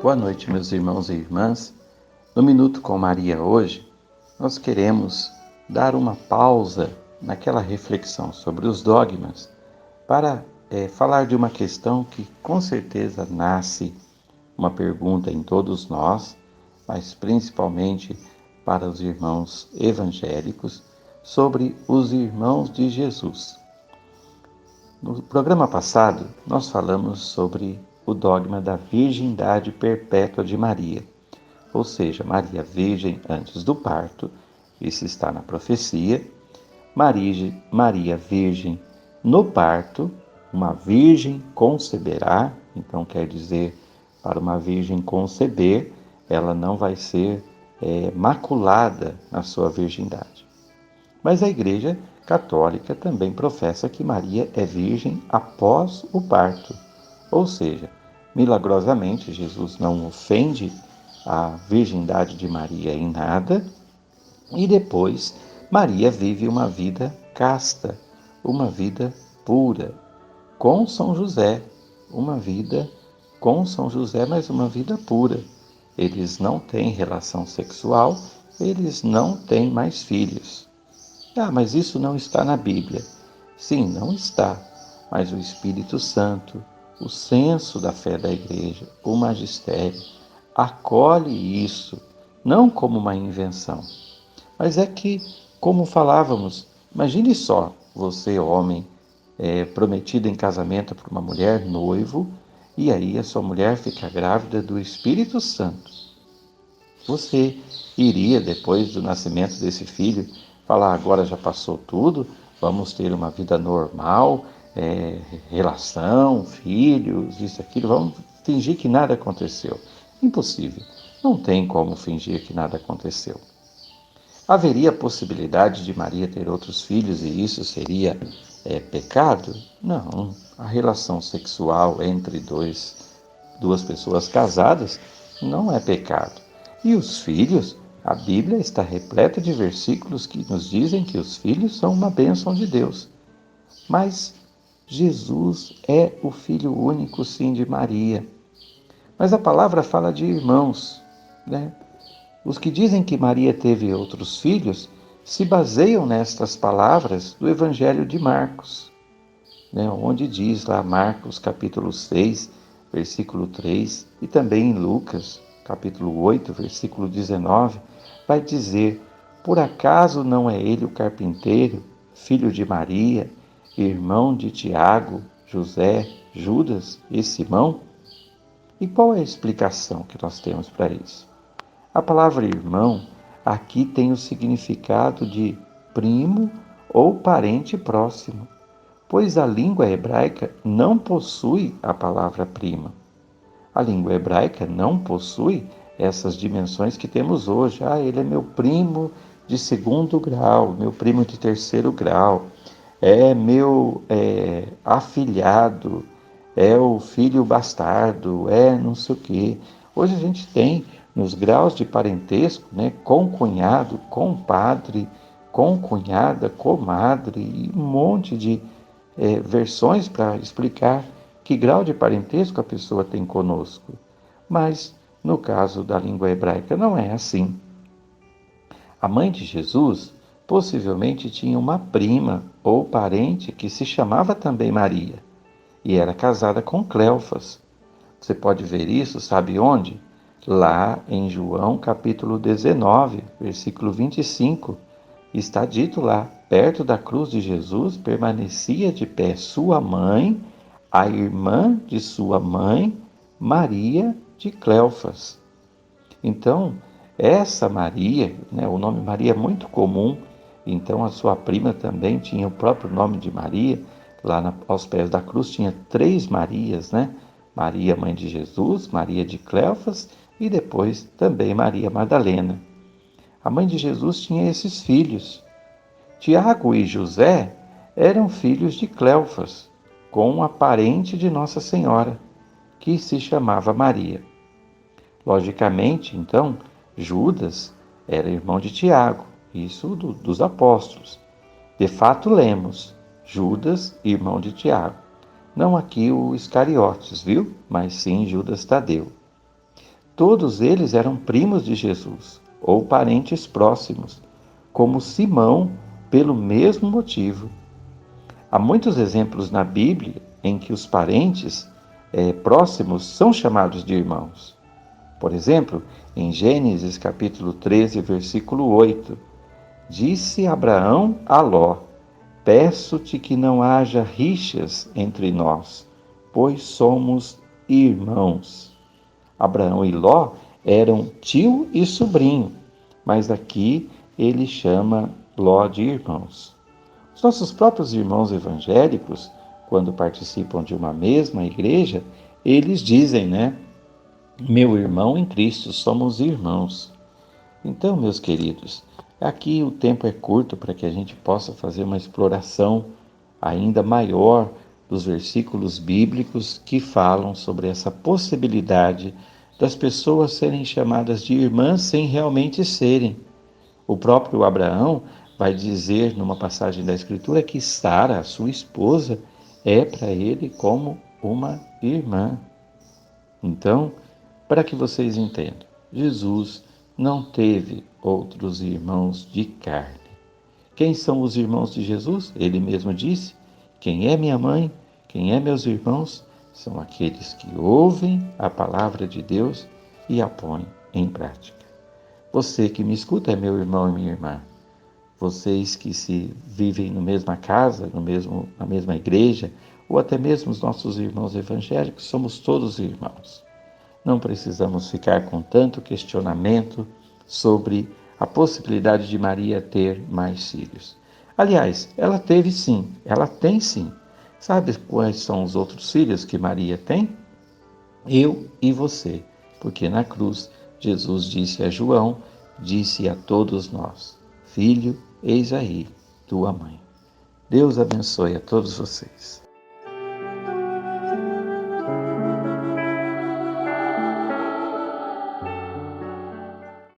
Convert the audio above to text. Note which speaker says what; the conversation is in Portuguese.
Speaker 1: Boa noite, meus irmãos e irmãs. No Minuto com Maria hoje, nós queremos dar uma pausa naquela reflexão sobre os dogmas para falar de uma questão que com certeza nasce uma pergunta em todos nós, mas principalmente para os irmãos evangélicos, sobre os irmãos de Jesus. No programa passado, nós falamos sobre o dogma da virgindade perpétua de Maria, ou seja, Maria virgem antes do parto, isso está na profecia, Maria virgem no parto, uma virgem conceberá, então quer dizer, para uma virgem conceber, ela não vai ser maculada na sua virgindade. Mas a Igreja Católica também professa que Maria é virgem após o parto, ou seja, milagrosamente Jesus não ofende a virgindade de Maria em nada e depois Maria vive uma vida casta, uma vida pura, com São José, uma vida com São José, mas uma vida pura. Eles não têm relação sexual, eles não têm mais filhos. Mas isso não está na Bíblia. Sim, não está. Mas o Espírito Santo, o senso da fé da Igreja, o magistério, acolhe isso, não como uma invenção. Mas é que, como falávamos, imagine só, você, homem, prometido em casamento por uma mulher, noivo, e aí a sua mulher fica grávida do Espírito Santo. Você iria, depois do nascimento desse filho, falar: agora já passou tudo, vamos ter uma vida normal, relação, filhos, isso, aquilo, vamos fingir que nada aconteceu. Impossível, não tem como fingir que nada aconteceu. Haveria possibilidade de Maria ter outros filhos e isso seria pecado? Não, a relação sexual entre duas pessoas casadas não é pecado. E os filhos, a Bíblia está repleta de versículos que nos dizem que os filhos são uma bênção de Deus. Mas Jesus é o Filho único, sim, de Maria. Mas a palavra fala de irmãos, né? Os que dizem que Maria teve outros filhos se baseiam nestas palavras do Evangelho de Marcos, né? Onde diz lá Marcos capítulo 6, versículo 3, e também em Lucas capítulo 8, versículo 19, vai dizer: por acaso não é ele o carpinteiro, filho de Maria, irmão de Tiago, José, Judas e Simão? E qual é a explicação que nós temos para isso? A palavra irmão aqui tem o significado de primo ou parente próximo, pois a língua hebraica não possui a palavra prima. A língua hebraica não possui essas dimensões que temos hoje. Ele é meu primo de segundo grau, meu primo de terceiro grau, é meu afilhado, é o filho bastardo, não sei o quê. Hoje a gente tem nos graus de parentesco, né, concunhado, compadre, concunhada, comadre, e um monte de versões para explicar que grau de parentesco a pessoa tem conosco. Mas, no caso da língua hebraica, não é assim. A mãe de Jesus possivelmente tinha uma prima ou parente que se chamava também Maria e era casada com Cleofas. Você pode ver isso, sabe onde? Lá em João capítulo 19, versículo 25, está dito lá: perto da cruz de Jesus permanecia de pé sua mãe, a irmã de sua mãe, Maria de Cleofas. Então, essa Maria, né, o nome Maria é muito comum, então a sua prima também tinha o próprio nome de Maria. Lá aos pés da cruz tinha 3 Marias, né? Maria, mãe de Jesus, Maria de Cleofas e depois também Maria Madalena. A mãe de Jesus tinha esses filhos. Tiago e José eram filhos de Cleofas, com a parente de Nossa Senhora, que se chamava Maria. Logicamente, então, Judas era irmão de Tiago, isso dos apóstolos. De fato, lemos Judas, irmão de Tiago. Não aqui o Iscariotes, viu? Mas sim Judas Tadeu. Todos eles eram primos de Jesus ou parentes próximos, como Simão, pelo mesmo motivo. Há muitos exemplos na Bíblia em que os parentes próximos são chamados de irmãos. Por exemplo, em Gênesis capítulo 13, versículo 8, disse Abraão a Ló: peço-te que não haja rixas entre nós, pois somos irmãos. Abraão e Ló eram tio e sobrinho, mas aqui ele chama Ló de irmãos. Os nossos próprios irmãos evangélicos, quando participam de uma mesma igreja, eles dizem, né? Meu irmão em Cristo, somos irmãos. Então, meus queridos, aqui o tempo é curto para que a gente possa fazer uma exploração ainda maior dos versículos bíblicos que falam sobre essa possibilidade das pessoas serem chamadas de irmãs sem realmente serem. O próprio Abraão vai dizer numa passagem da Escritura que Sara, a sua esposa, é para ele como uma irmã. Então, para que vocês entendam, Jesus não teve outros irmãos de carne. Quem são os irmãos de Jesus? Ele mesmo disse: quem é minha mãe, quem é meus irmãos, são aqueles que ouvem a palavra de Deus e a põem em prática. Você que me escuta é meu irmão e minha irmã. Vocês que se vivem na mesma casa, na mesma igreja, ou até mesmo os nossos irmãos evangélicos, somos todos irmãos. Não precisamos ficar com tanto questionamento sobre a possibilidade de Maria ter mais filhos. Aliás, ela teve sim, ela tem sim. Sabe quais são os outros filhos que Maria tem? Eu e você, porque na cruz Jesus disse a João, disse a todos nós: filho, eis aí tua mãe. Deus abençoe a todos vocês.